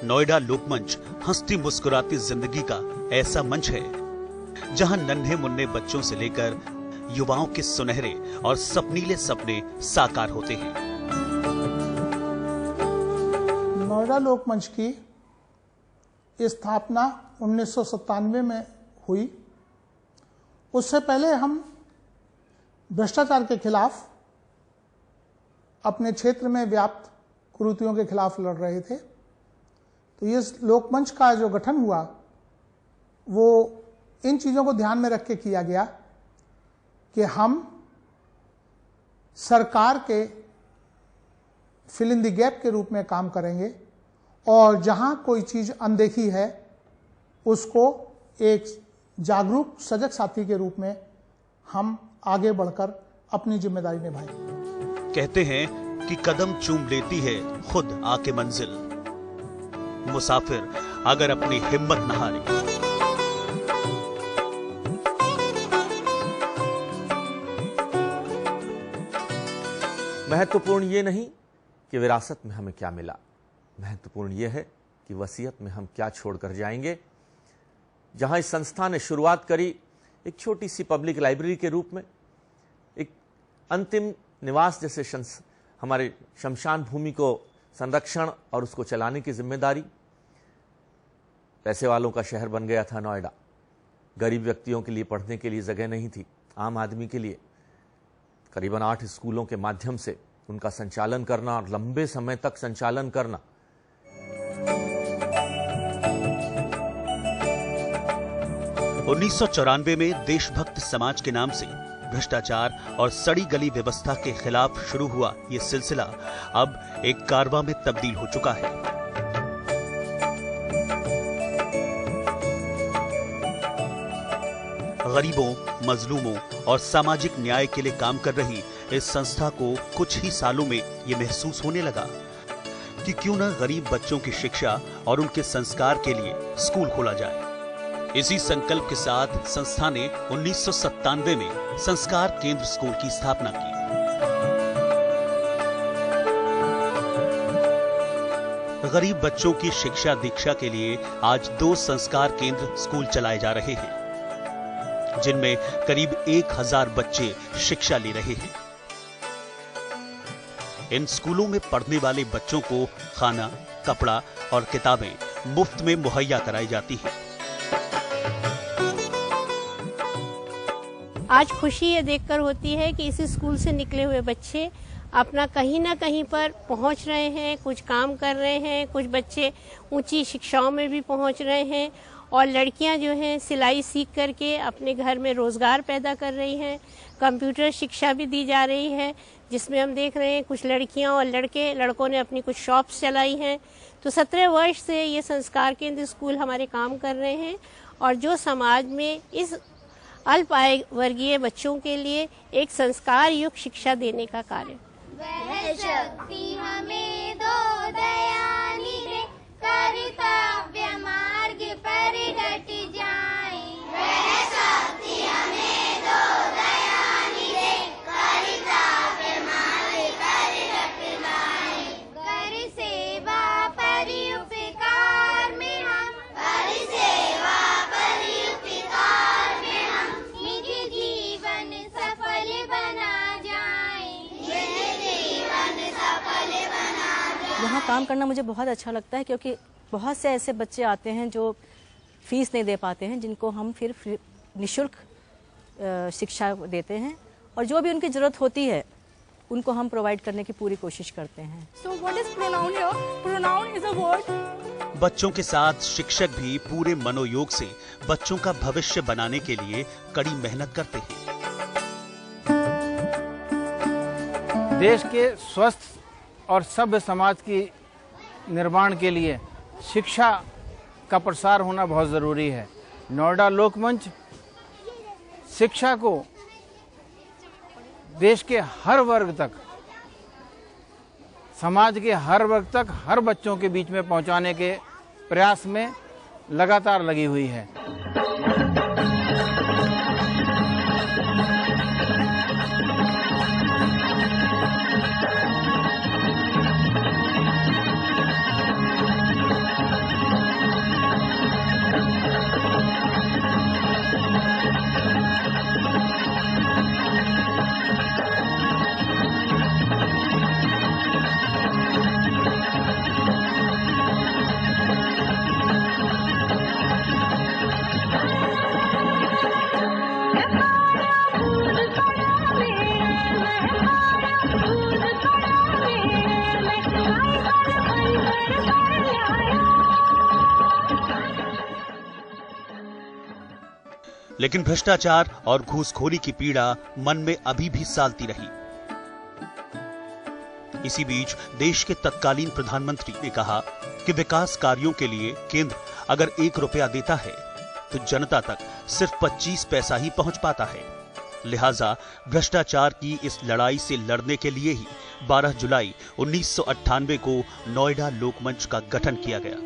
नोएडा लोकमंच हंसती मुस्कुराती जिंदगी का ऐसा मंच है जहां नन्हे मुन्ने बच्चों से लेकर युवाओं के सुनहरे और सपनीले सपने साकार होते हैं। नोएडा लोकमंच की स्थापना 1997 में हुई। उससे पहले हम भ्रष्टाचार के खिलाफ, अपने क्षेत्र में व्याप्त कुरीतियों के खिलाफ लड़ रहे थे। तो ये लोकमंच का जो गठन हुआ वो इन चीज़ों को ध्यान में रख के किया गया कि हम सरकार के फिल इन द गैप के रूप में काम करेंगे और जहां कोई चीज़ अनदेखी है उसको एक जागरूक सजग साथी के रूप में हम आगे बढ़कर अपनी जिम्मेदारी निभाएंगे। कहते हैं कि कदम चूम लेती है खुद आके मंजिल, मुसाफिर अगर अपनी हिम्मत न हारे। महत्वपूर्ण ये नहीं कि विरासत में हमें क्या मिला, महत्वपूर्ण ये है कि वसीयत में हम क्या छोड़कर जाएंगे। जहां इस संस्था ने शुरुआत करी एक छोटी सी पब्लिक लाइब्रेरी के रूप में, एक अंतिम निवास जैसे हमारे शमशान भूमि को संरक्षण और उसको चलाने की जिम्मेदारी। पैसे वालों का शहर बन गया था नोएडा, गरीब व्यक्तियों के लिए पढ़ने के लिए जगह नहीं थी। आम आदमी के लिए करीबन 8 स्कूलों के माध्यम से उनका संचालन करना और लंबे समय तक संचालन करना। उन्नीस में देशभक्त समाज के नाम से भ्रष्टाचार और सड़ी गली व्यवस्था के खिलाफ शुरू हुआ ये सिलसिला अब एक कारवां में तब्दील हो चुका है। गरीबों, मजलूमों और सामाजिक न्याय के लिए काम कर रही इस संस्था को कुछ ही सालों में ये महसूस होने लगा कि क्यों न गरीब बच्चों की शिक्षा और उनके संस्कार के लिए स्कूल खोला जाए। इसी संकल्प के साथ संस्था ने 1997 में संस्कार केंद्र स्कूल की स्थापना की। गरीब बच्चों की शिक्षा दीक्षा के लिए आज 2 संस्कार केंद्र स्कूल चलाए जा रहे हैं, जिनमें करीब 1000 बच्चे शिक्षा ले रहे हैं। इन स्कूलों में पढ़ने वाले बच्चों को खाना, कपड़ा और किताबें मुफ्त में मुहैया कराई जाती हैं। आज खुशी ये देखकर होती है कि इस स्कूल से निकले हुए बच्चे अपना कहीं ना कहीं पर पहुंच रहे हैं, कुछ काम कर रहे हैं, कुछ बच्चे ऊंची शिक्षाओं में भी पहुंच रहे हैं और लड़कियां जो हैं सिलाई सीख करके अपने घर में रोजगार पैदा कर रही हैं। कंप्यूटर शिक्षा भी दी जा रही है, जिसमें हम देख रहे हैं कुछ लड़कियां और लड़कों ने अपनी कुछ शॉप्स चलाई हैं। तो 17 वर्ष से ये संस्कार केंद्र स्कूल हमारे काम कर रहे हैं और जो समाज में इस अल्प आय वर्गीय बच्चों के लिए एक संस्कार युक्त शिक्षा देने का कार्य। वह शक्ति हमें दो दयानी दे, कर्तव्य मार्ग पर डट जाए। वह शक्ति हमें दो दयानी दे, कर्तव्य मार्ग पर डट जाए। कर सेवा परि उपकार में हम, कर सेवा परि उपकार में हम निज जीवन सफल बना जाए। जीवन सफल बना जाए। यहाँ काम करना मुझे बहुत अच्छा लगता है, क्योंकि बहुत से ऐसे बच्चे आते हैं जो फीस नहीं दे पाते हैं, जिनको हम फिर निःशुल्क शिक्षा देते हैं और जो भी उनकी ज़रूरत होती है उनको हम प्रोवाइड करने की पूरी कोशिश करते हैं। So what is pronoun here? Pronoun is a word. बच्चों के साथ शिक्षक भी पूरे मनोयोग से बच्चों का भविष्य बनाने के लिए कड़ी मेहनत करते हैं। देश के स्वस्थ और सभ्य समाज की निर्माण के लिए शिक्षा का प्रसार होना बहुत ज़रूरी है। नोएडा लोकमंच शिक्षा को देश के हर वर्ग तक, समाज के हर वर्ग तक, हर बच्चों के बीच में पहुंचाने के प्रयास में लगातार लगी हुई है। लेकिन भ्रष्टाचार और घूसखोरी की पीड़ा मन में अभी भी सालती रही। इसी बीच देश के तत्कालीन प्रधानमंत्री ने कहा कि विकास कार्यों के लिए केंद्र अगर 1 रुपया देता है तो जनता तक सिर्फ 25 पैसा ही पहुंच पाता है। लिहाजा भ्रष्टाचार की इस लड़ाई से लड़ने के लिए ही 12 जुलाई 1998 को नोएडा लोकमंच का गठन किया गया,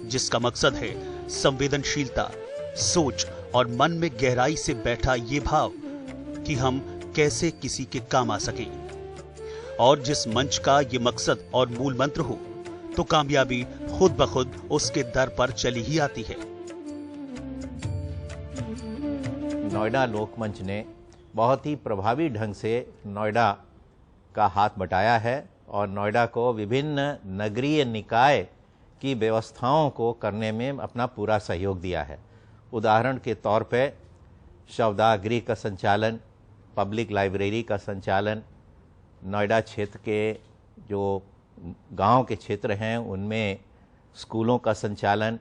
जिसका मकसद है संवेदनशीलता, सोच और मन में गहराई से बैठा ये भाव कि हम कैसे किसी के काम आ सके। और जिस मंच का ये मकसद और मूल मंत्र हो तो कामयाबी खुद ब खुद उसके दर पर चली ही आती है। नोएडा लोकमंच ने बहुत ही प्रभावी ढंग से नोएडा का हाथ बटाया है और नोएडा को विभिन्न नगरीय निकाय की व्यवस्थाओं को करने में अपना पूरा सहयोग दिया है। उदाहरण के तौर पे शवदाह गृह का संचालन, पब्लिक लाइब्रेरी का संचालन, नोएडा क्षेत्र के जो गांव के क्षेत्र हैं उनमें स्कूलों का संचालन,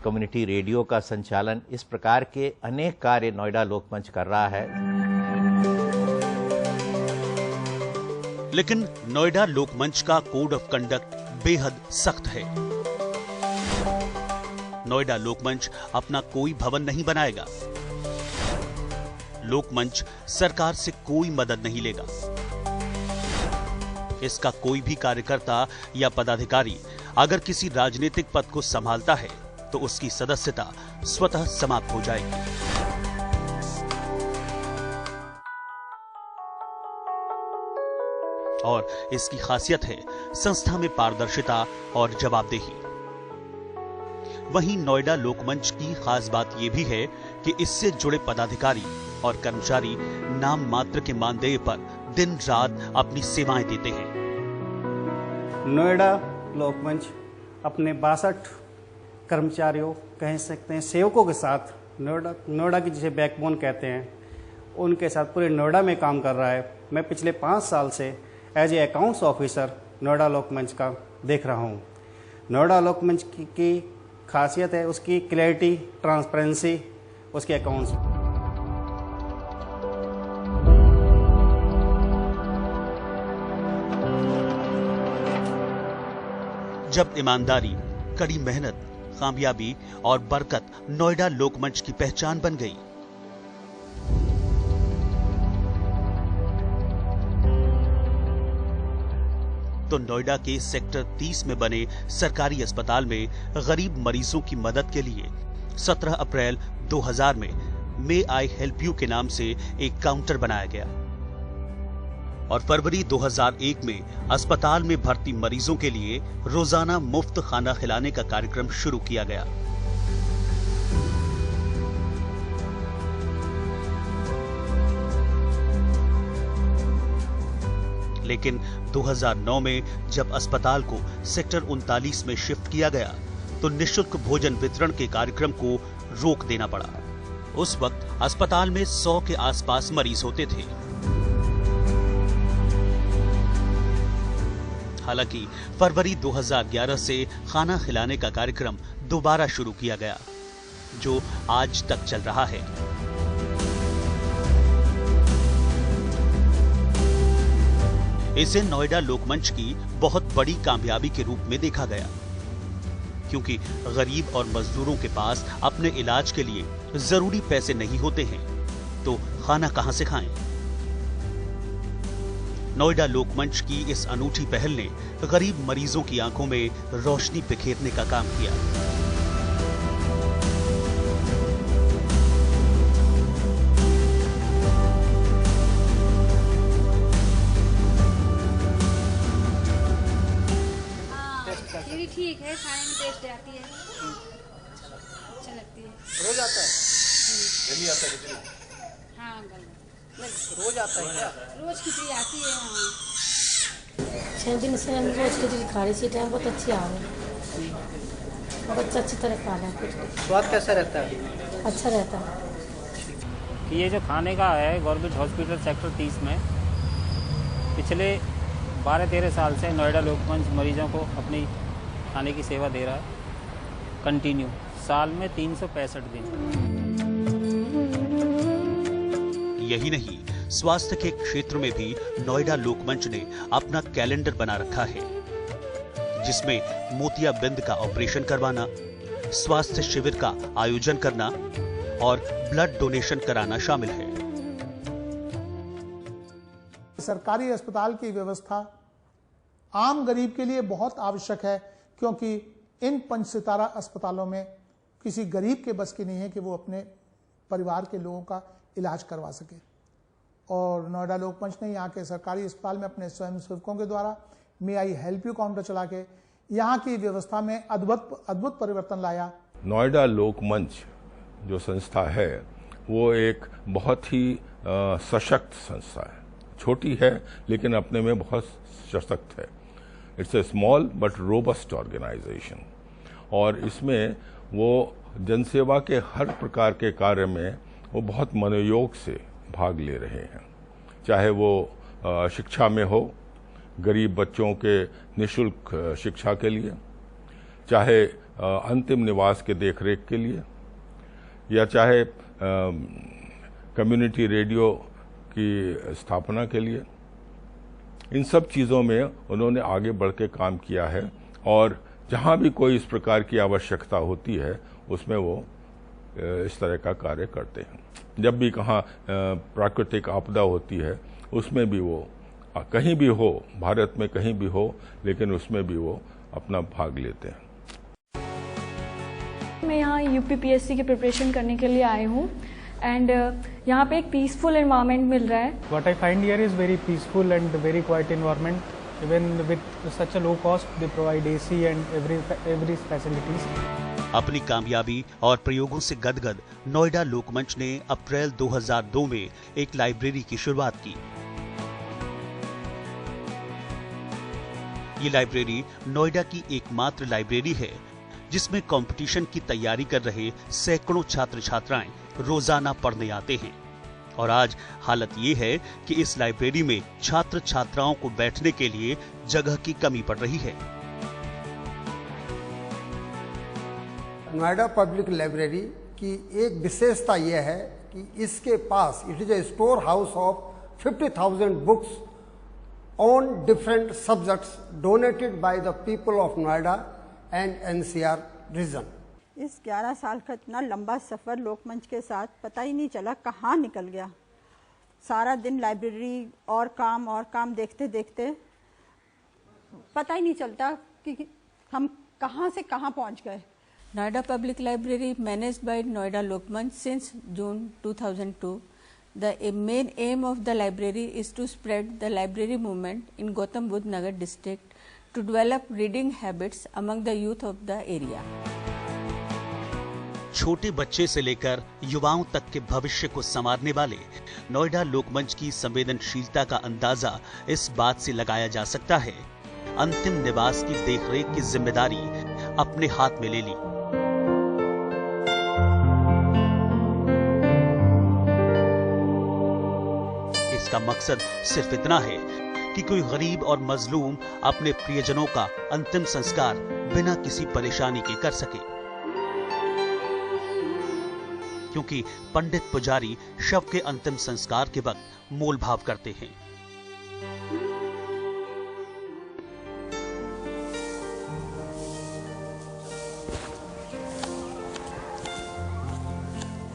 कम्युनिटी रेडियो का संचालन, इस प्रकार के अनेक कार्य नोएडा लोकमंच कर रहा है। लेकिन नोएडा लोकमंच का कोड ऑफ कंडक्ट बेहद सख्त है। नोएडा लोकमंच अपना कोई भवन नहीं बनाएगा। लोकमंच सरकार से कोई मदद नहीं लेगा। इसका कोई भी कार्यकर्ता या पदाधिकारी अगर किसी राजनीतिक पद को संभालता है तो उसकी सदस्यता स्वतः समाप्त हो जाएगी। और इसकी खासियत है संस्था में पारदर्शिता और जवाबदेही। वहीं नोएडा लोकमंच की खास बात यह भी है कि इससे जुड़े पदाधिकारी और कर्मचारी नाम मात्र के मानदेय पर दिन रात अपनी सेवाएं देते हैं। नोएडा लोकमंच अपने 62 कर्मचारियों, कह सकते हैं सेवकों के साथ, नोएडा की जिसे बैकबोन कहते हैं, उनके साथ पूरे नोएडा में काम कर रहा है। मैं पिछले 5 साल से as a accounts officer Noida Lokmanch का देख रहा हूँ। नोएडा लोकमंच की खासियत है उसकी क्लैरिटी, ट्रांसपेरेंसी, उसके अकाउंट्स। जब ईमानदारी, कड़ी मेहनत, कामयाबी और बरकत नोएडा लोकमंच की पहचान बन गई, तो नोएडा के सेक्टर 30 में बने सरकारी अस्पताल में गरीब मरीजों की मदद के लिए 17 अप्रैल 2000 में मे आई हेल्प यू के नाम से एक काउंटर बनाया गया और फरवरी 2001 में अस्पताल में भर्ती मरीजों के लिए रोजाना मुफ्त खाना खिलाने का कार्यक्रम शुरू किया गया। लेकिन 2009 में जब अस्पताल को सेक्टर 39 में शिफ्ट किया गया तो निःशुल्क भोजन वितरण के कार्यक्रम को रोक देना पड़ा। उस वक्त अस्पताल में 100 के आसपास मरीज होते थे। हालांकि फरवरी 2011 से खाना खिलाने का कार्यक्रम दोबारा शुरू किया गया, जो आज तक चल रहा है। इसे नोएडा लोकमंच की बहुत बड़ी कामयाबी के रूप में देखा गया, क्योंकि गरीब और मजदूरों के पास अपने इलाज के लिए जरूरी पैसे नहीं होते हैं, तो खाना कहां से खाएं? नोएडा लोकमंच की इस अनूठी पहल ने गरीब मरीजों की आंखों में रोशनी बिखेरने का काम किया। ये भी ठीक है, खाने में टेस्ट आती है, अच्छा लगती है। रोज आता है? डेली आता है खिचड़ी? हाँ अंकल, रोज आता है क्या? रोज खिचड़ी आती है। हाँ 6 दिन से हम रोज खिचड़ी खा रही थी, टाइम बहुत अच्छी आ रही है, बहुत अच्छी तरह खा रहे हैं खिचड़ी। स्वाद कैसा रहता है? अच्छा रहता है। कि ये जो खाने का है गवर्नमेंट हॉस्पिटल सेक्टर 30 में पिछले 12-13 साल से नोएडा लोकमंच मरीजों को अपनी खाने की सेवा दे रहा है कंटिन्यू, साल में 365 दिन। यही नहीं, स्वास्थ्य के क्षेत्र में भी नोएडा लोकमंच ने अपना कैलेंडर बना रखा है, जिसमें मोतियाबिंद का ऑपरेशन करवाना, स्वास्थ्य शिविर का आयोजन करना और ब्लड डोनेशन कराना शामिल है। सरकारी अस्पताल की व्यवस्था आम गरीब के लिए बहुत आवश्यक है, क्योंकि इन 5 सितारा अस्पतालों में किसी गरीब के बस की नहीं है कि वो अपने परिवार के लोगों का इलाज करवा सके। और नोएडा लोकमंच ने यहाँ के सरकारी अस्पताल में अपने स्वयंसेवकों के द्वारा मे आई हेल्प यू काउंटर चला के यहाँ की व्यवस्था में अद्भुत परिवर्तन लाया। नोएडा लोकमंच जो संस्था है वो एक बहुत ही सशक्त संस्था है, छोटी है लेकिन अपने में बहुत सशक्त है। It's a small but robust organisation, और इसमें वो जनसेवा के हर प्रकार के कार्य में वो बहुत मनोयोग से भाग ले रहे हैं, चाहे वो शिक्षा में हो, गरीब बच्चों के निःशुल्क शिक्षा के लिए, चाहे अंतिम निवास के देखरेख के लिए, या चाहे कम्युनिटी रेडियो की स्थापना के लिए। इन सब चीज़ों में उन्होंने आगे बढ़ के काम किया है, और जहाँ भी कोई इस प्रकार की आवश्यकता होती है उसमें वो इस तरह का कार्य करते हैं। जब भी कहाँ प्राकृतिक आपदा होती है उसमें भी वो कहीं भी हो, भारत में कहीं भी हो, लेकिन उसमें भी वो अपना भाग लेते हैं। मैं यहाँ यूपीपीएससी की प्रिपरेशन करने के लिए आई हूँ, एंड यहाँ पे एक पीसफुल एनवायरनमेंट मिल रहा है। What I find here is very peaceful and very quiet environment. Even with such a low cost, they provide AC and every facilities. अपनी कामयाबी और प्रयोगों से गदगद नोएडा लोकमंच ने अप्रैल 2002 में एक लाइब्रेरी की शुरुआत की। ये लाइब्रेरी नोएडा की एकमात्र लाइब्रेरी है जिसमें कंपटीशन की तैयारी कर रहे सैकड़ों छात्र छात्राएं रोजाना पढ़ने आते हैं। और आज हालत ये है कि इस लाइब्रेरी में छात्र छात्राओं को बैठने के लिए जगह की कमी पड़ रही है। नोएडा पब्लिक लाइब्रेरी की एक विशेषता यह है कि इसके पास it is a store house of 50,000 books on different subjects donated by the people of Noida and NCR region. इस 11 साल का इतना लंबा सफ़र लोकमंच के साथ पता ही नहीं चला कहाँ निकल गया। सारा दिन लाइब्रेरी और काम देखते देखते पता ही नहीं चलता कि हम कहाँ से कहाँ पहुँच गए। Noida Public Library, managed by Noida Lokmanch since June 2002. The main aim of the library is to spread the library movement in Gautam Budh Nagar district to develop reading habits among the youth of the area. छोटे बच्चे से लेकर युवाओं तक के भविष्य को संवारने वाले नोएडा लोकमंच की संवेदनशीलता का अंदाजा इस बात से लगाया जा सकता है, अंतिम निवास की देखरेख की जिम्मेदारी अपने हाथ में ले ली। इसका मकसद सिर्फ इतना है कि कोई गरीब और मजलूम अपने प्रियजनों का अंतिम संस्कार बिना किसी परेशानी के कर सके, क्योंकि पंडित पुजारी शव के अंतिम संस्कार के वक्त मोल भाव करते हैं।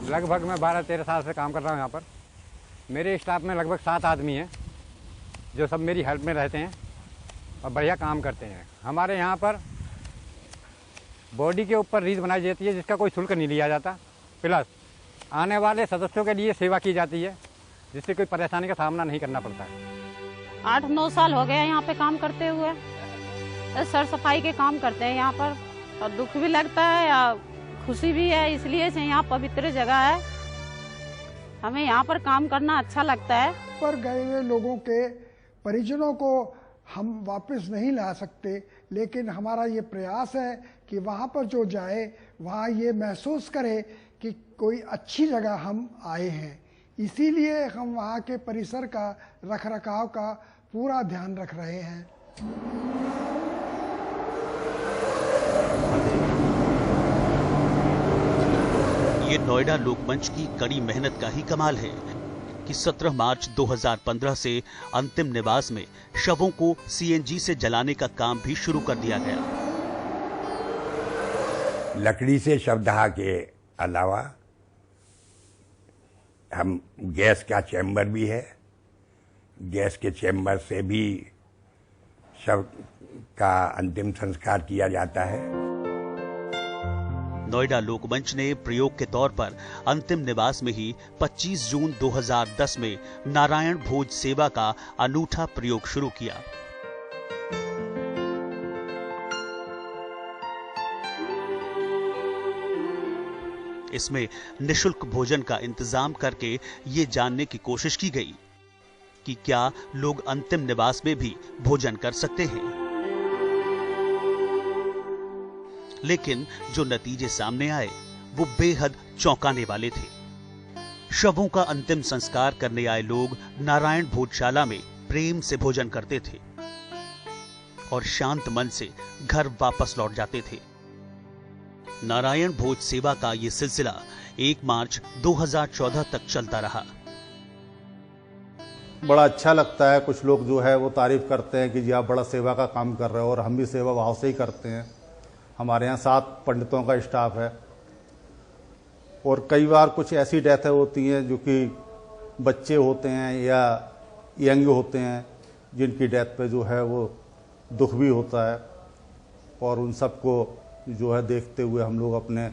लगभग मैं 12-13 साल से काम कर रहा हूँ यहाँ पर। मेरे स्टाफ में लगभग 7 आदमी हैं जो सब मेरी हेल्प में रहते हैं और बढ़िया काम करते हैं। हमारे यहाँ पर बॉडी के ऊपर रीत बनाई जाती है जिसका कोई शुल्क नहीं लिया जाता, प्लस आने वाले सदस्यों के लिए सेवा की जाती है जिससे कोई परेशानी का सामना नहीं करना पड़ता है। 8-9 साल हो गए यहाँ पे काम करते हुए। सर सफाई के काम करते हैं यहाँ पर, और दुख भी लगता है या खुशी भी है, इसलिए से यहाँ पवित्र जगह है, हमें यहाँ पर काम करना अच्छा लगता है। पर गए हुए लोगों के परिजनों को हम वापस नहीं ला सकते, लेकिन हमारा ये प्रयास है कि वहाँ पर जो जाए वहाँ ये महसूस करे कि कोई अच्छी जगह हम आए हैं। इसीलिए हम वहाँ के परिसर का रखरखाव का पूरा ध्यान रख रहे हैं। ये नोएडा लोकमंच की कड़ी मेहनत का ही कमाल है कि 17 मार्च 2015 से अंतिम निवास में शवों को सीएनजी से जलाने का काम भी शुरू कर दिया गया। लकड़ी से शवदाह के अलावा हम गैस का चैम्बर भी है, गैस के चैम्बर से भी शव का अंतिम संस्कार किया जाता है। नोएडा लोकमंच ने प्रयोग के तौर पर अंतिम निवास में ही 25 जून 2010 में नारायण भोज सेवा का अनूठा प्रयोग शुरू किया। इसमें निशुल्क भोजन का इंतजाम करके ये जानने की कोशिश की गई कि क्या लोग अंतिम निवास में भी भोजन कर सकते हैं। लेकिन जो नतीजे सामने आए वो बेहद चौंकाने वाले थे। शवों का अंतिम संस्कार करने आए लोग नारायण भोजशाला में प्रेम से भोजन करते थे और शांत मन से घर वापस लौट जाते थे। नारायण भोज सेवा का ये सिलसिला 1 मार्च 2014 तक चलता रहा। बड़ा अच्छा लगता है, कुछ लोग जो है वो तारीफ करते हैं कि जी आप बड़ा सेवा का काम कर रहे हो, और हम भी सेवा भाव से ही करते हैं। हमारे यहाँ 7 पंडितों का स्टाफ है, और कई बार कुछ ऐसी डेथें होती हैं जो कि बच्चे होते हैं या यंग होते हैं जिनकी डेथ पे जो है वो दुख भी होता है, और उन सबको जो है देखते हुए हम लोग अपने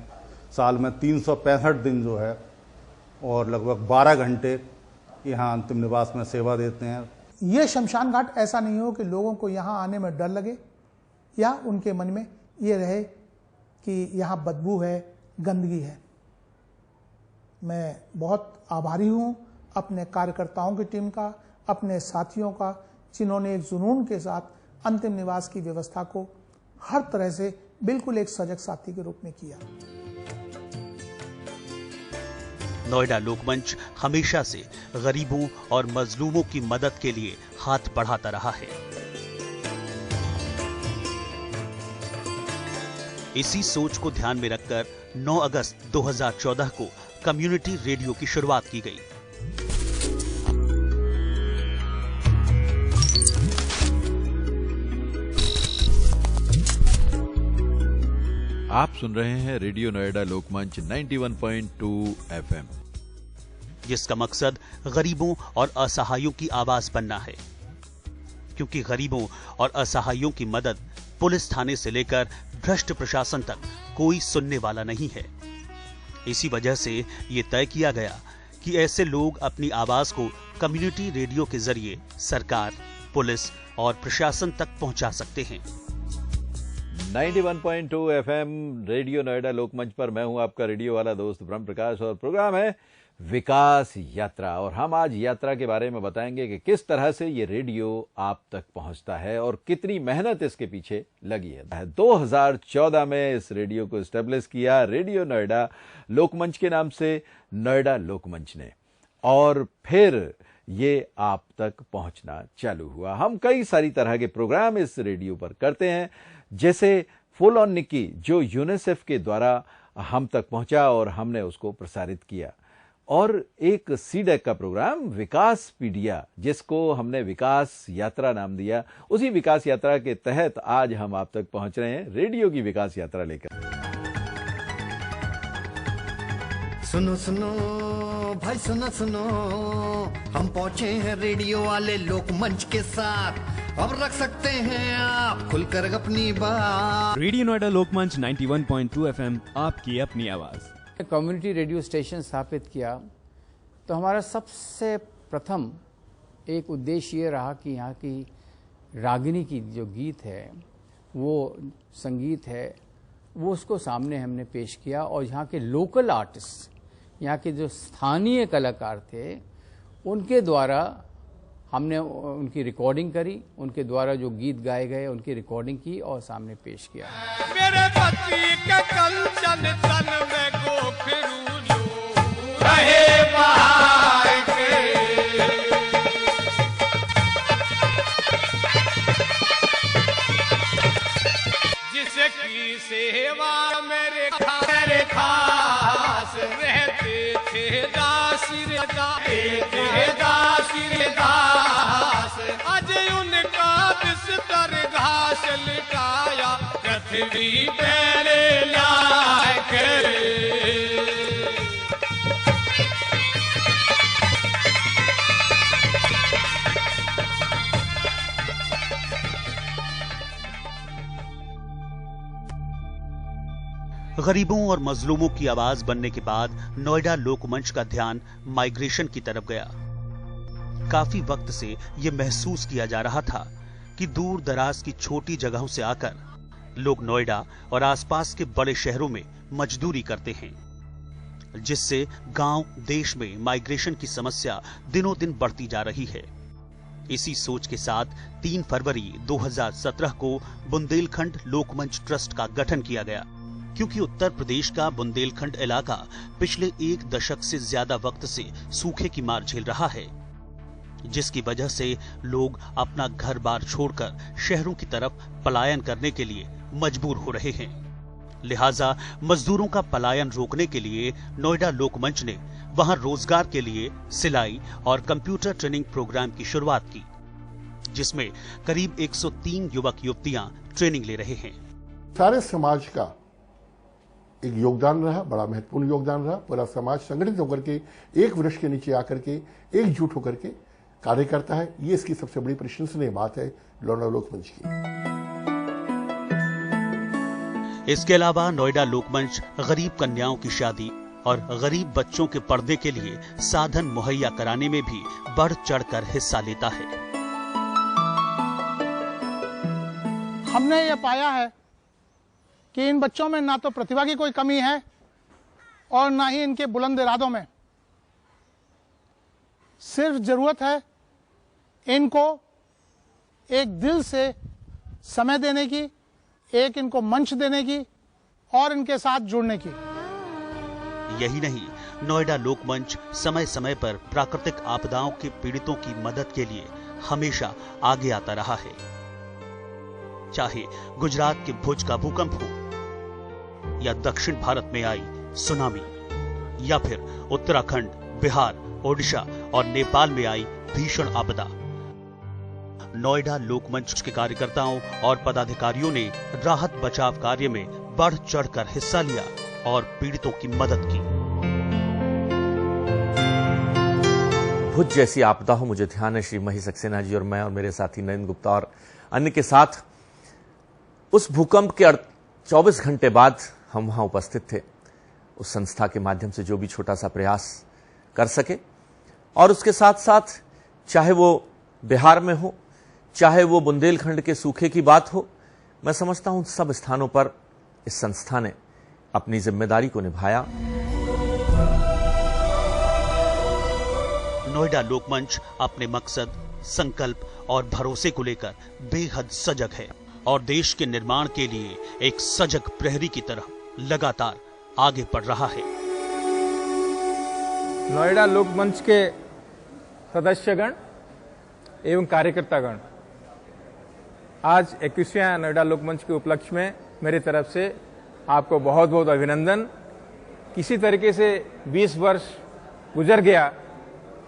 साल में 365 दिन जो है और लगभग 12 घंटे यहाँ अंतिम निवास में सेवा देते हैं। ये शमशान घाट ऐसा नहीं हो कि लोगों को यहाँ आने में डर लगे या उनके मन में ये रहे कि यहाँ बदबू है, गंदगी है। मैं बहुत आभारी हूँ अपने कार्यकर्ताओं की टीम का, अपने साथियों का, जिन्होंने एक जुनून के साथ अंतिम निवास की व्यवस्था को हर तरह से बिल्कुल एक सजग साथी के रूप में किया। नोएडा लोकमंच हमेशा से गरीबों और मजलूमों की मदद के लिए हाथ बढ़ाता रहा है। इसी सोच को ध्यान में रखकर 9 अगस्त 2014 को कम्युनिटी रेडियो की शुरुआत की गई। आप सुन रहे हैं रेडियो नोएडा लोकमंच 91.2 FM, जिसका मकसद गरीबों और असहायों की आवाज बनना है, क्योंकि गरीबों और असहायों की मदद पुलिस थाने से लेकर भ्रष्ट प्रशासन तक कोई सुनने वाला नहीं है। इसी वजह से ये तय किया गया कि ऐसे लोग अपनी आवाज को कम्युनिटी रेडियो के जरिए सरकार, पुलिस और प्रशासन तक पहुंचा सकते हैं। 91.2 FM रेडियो नोएडा लोकमंच पर मैं हूं आपका रेडियो वाला दोस्त ब्रह्म प्रकाश, और प्रोग्राम है विकास यात्रा। और हम आज यात्रा के बारे में बताएंगे कि किस तरह से ये रेडियो आप तक पहुंचता है और कितनी मेहनत इसके पीछे लगी है। 2014 में इस रेडियो को एस्टेब्लिश किया रेडियो नोएडा लोकमंच के नाम से नोएडा लोकमंच ने, और फिर ये आप तक पहुंचना चालू हुआ। हम कई सारी तरह के प्रोग्राम इस रेडियो पर करते हैं, जैसे फुल ऑन निक्की जो यूनिसेफ के द्वारा हम तक पहुंचा और हमने उसको प्रसारित किया, और एक सीडेक का प्रोग्राम विकास पीडिया जिसको हमने विकास यात्रा नाम दिया। उसी विकास यात्रा के तहत आज हम आप तक पहुंच रहे हैं रेडियो की विकास यात्रा लेकर। सुनो सुनो भाई सुनो सुनो, हम पहुंचे हैं रेडियो वाले लोकमंच के साथ, अब रख सकते हैं आप खुलकर अपनी बात। रेडियो नोएडा लोकमंच 91.2 FM, आपकी अपनी आवाज। कम्युनिटी रेडियो स्टेशन स्थापित किया तो हमारा सबसे प्रथम एक उद्देश्य ये रहा कि यहाँ की रागिनी की जो गीत है, वो संगीत है, वो उसको सामने हमने पेश किया, और यहाँ के लोकल आर्टिस्ट, यहाँ के जो स्थानीय कलाकार थे, उनके द्वारा हमने उनकी रिकॉर्डिंग करी, उनके द्वारा जो गीत गाए गए उनकी रिकॉर्डिंग की और सामने पेश किया। मेरे पति के कंचन तन में गोखरू जो रहे बाहर के, जिसकी सेवा मेरे खास रहते थे दासी रे दास, आज उनका बिस्तर घास लिटाया पृथ्वी पे लाए करे। गरीबों और मजलूमों की आवाज बनने के बाद नोएडा लोकमंच का ध्यान माइग्रेशन की तरफ गया। काफी वक्त से यह महसूस किया जा रहा था कि दूर दराज की छोटी जगहों से आकर लोग नोएडा और आसपास के बड़े शहरों में मजदूरी करते हैं, जिससे गांव देश में माइग्रेशन की समस्या दिनों दिन बढ़ती जा रही है। इसी सोच के साथ 3 फरवरी 2017 को बुंदेलखंड लोकमंच ट्रस्ट का गठन किया गया, क्योंकि उत्तर प्रदेश का बुंदेलखंड इलाका पिछले 1 दशक से ज्यादा वक्त से सूखे की मार झेल रहा है, जिसकी वजह से लोग अपना घर बार छोड़कर शहरों की तरफ पलायन करने के लिए मजबूर हो रहे हैं। लिहाजा मजदूरों का पलायन रोकने के लिए नोएडा लोकमंच ने वहां रोजगार के लिए सिलाई और कंप्यूटर ट्रेनिंग प्रोग्राम की शुरुआत की, जिसमें करीब 103 युवक युवतियां ट्रेनिंग ले रहे हैं। सारे समाज का एक योगदान रहा, बड़ा महत्वपूर्ण योगदान रहा। पूरा समाज संगठित होकर के एक वृक्ष के नीचे आकर के एकजुट होकर के कार्य करता है। ये इसकी सबसे बड़ी प्रशंसनीय बात है नोएडा लोकमंच की। इसके अलावा नोएडा लोकमंच गरीब कन्याओं की शादी और गरीब बच्चों के पर्दे के लिए साधन मुहैया कराने में भी बढ़ चढ़कर हिस्सा लेता है। हमने ये पाया है कि इन बच्चों में ना तो प्रतिभा की कोई कमी है और ना ही इनके बुलंद इरादों में। सिर्फ जरूरत है इनको एक दिल से समय देने की, एक इनको मंच देने की और इनके साथ जुड़ने की। यही नहीं, नोएडा लोकमंच समय समय पर प्राकृतिक आपदाओं के पीड़ितों की मदद के लिए हमेशा आगे आता रहा है। चाहे गुजरात के भुज का भूकंप हो, या दक्षिण भारत में आई सुनामी, या फिर उत्तराखंड, बिहार, ओडिशा और नेपाल में आई भीषण आपदा, नोएडा लोकमंच के कार्यकर्ताओं और पदाधिकारियों ने राहत बचाव कार्य में बढ़ चढ़कर हिस्सा लिया और पीड़ितों की मदद की। भुज जैसी आपदा हो, मुझे ध्यान है श्री मही सक्सेना जी और मैं और मेरे साथी नरेंद्र गुप्ता और अन्य के साथ उस भूकंप के 24 घंटे बाद हम वहां उपस्थित थे। उस संस्था के माध्यम से जो भी छोटा सा प्रयास कर सके, और उसके साथ साथ चाहे वो बिहार में हो, चाहे वो बुंदेलखंड के सूखे की बात हो, मैं समझता हूं सब स्थानों पर इस संस्था ने अपनी जिम्मेदारी को निभाया। नोएडा लोकमंच अपने मकसद, संकल्प और भरोसे को लेकर बेहद सजग है और देश के निर्माण के लिए एक सजग प्रहरी की तरह लगातार आगे बढ़ रहा है। नोएडा लोकमंच के सदस्यगण एवं कार्यकर्तागण, आज 21वें नोएडा लोकमंच के उपलक्ष्य में मेरी तरफ से आपको बहुत बहुत अभिनंदन। किसी तरीके से 20 वर्ष गुजर गया,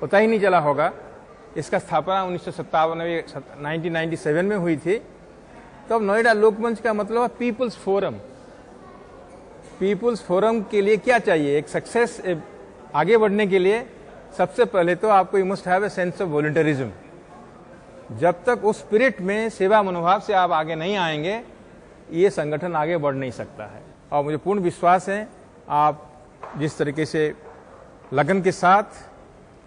पता ही नहीं चला होगा। इसका स्थापना 1997 में हुई थी। तो अब नोएडा लोकमंच का मतलब है पीपल्स फोरम। पीपल्स फोरम के लिए क्या चाहिए? एक सक्सेस आगे बढ़ने के लिए सबसे पहले तो आपको you must have a sense of volunteerism. जब तक उस स्पिरिट में, सेवा मनोभाव से आप आगे नहीं आएंगे, ये संगठन आगे बढ़ नहीं सकता है। और मुझे पूर्ण विश्वास है आप जिस तरीके से लगन के साथ,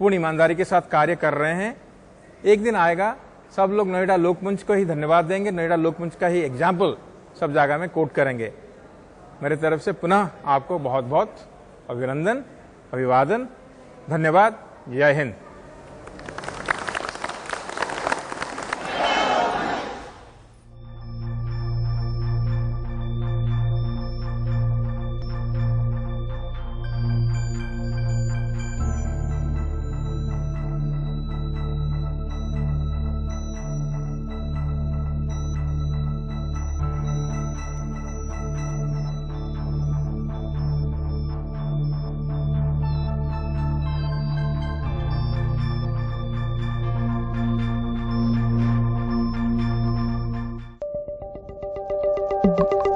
पूर्ण ईमानदारी के साथ कार्य कर रहे हैं, एक दिन आएगा सब लोग नोएडा लोकमंच को ही धन्यवाद देंगे, नोएडा लोकमंच का ही एग्जाम्पल सब जगह में कोट करेंगे। मेरे तरफ से पुनः आपको बहुत बहुत अभिनंदन, अभिवादन, धन्यवाद। जय हिंद। you